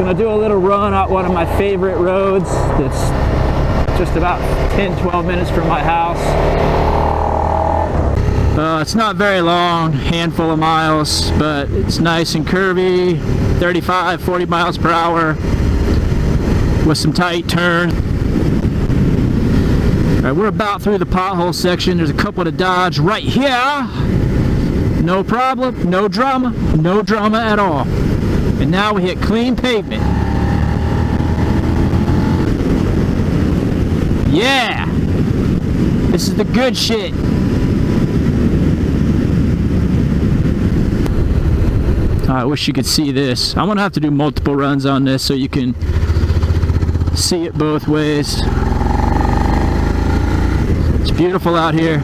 Gonna do a little run out one of my favorite roads that's just about 10-12 minutes from my house. It's not very long, handful of miles, but it's nice and curvy, 35-40 miles per hour with some tight turns. Alright, we're about through the pothole section. There's a couple to dodge right here. No problem, no drama at all. And now we hit clean pavement. Yeah! This is the good shit. I wish you could see this. I'm gonna have to do multiple runs on this so you can see it both ways. It's beautiful out here.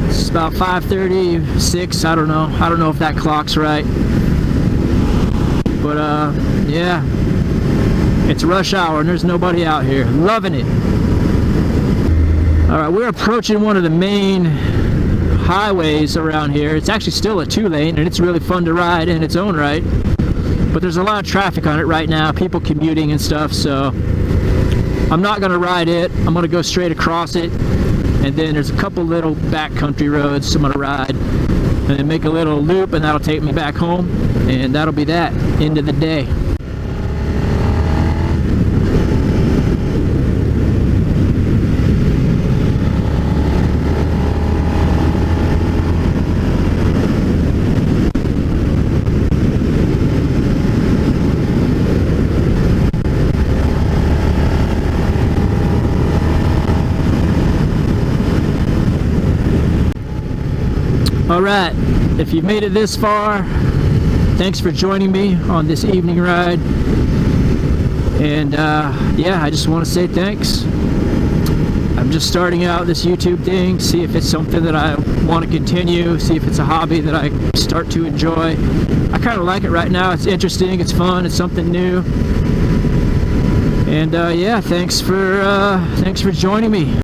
It's about 5:36. I don't know if that clock's right. But yeah. It's rush hour and there's nobody out here. Loving it. Alright, we're approaching one of the main highways around here. It's actually still a 2-lane and it's really fun to ride in its own right. But there's a lot of traffic on it right now, people commuting and stuff, so I'm not going to ride it. I'm going to go straight across it. And then there's a couple little backcountry roads I'm going to ride. And then make a little loop and that'll take me back home. And that'll be that. End of the day. Alright, if you've made it this far, thanks for joining me on this evening ride. And yeah, I just want to say thanks. I'm just starting out this YouTube thing, see if it's something that I want to continue, see if it's a hobby that I start to enjoy. I kind of like it right now. It's interesting, it's fun, it's something new. And yeah, thanks for joining me.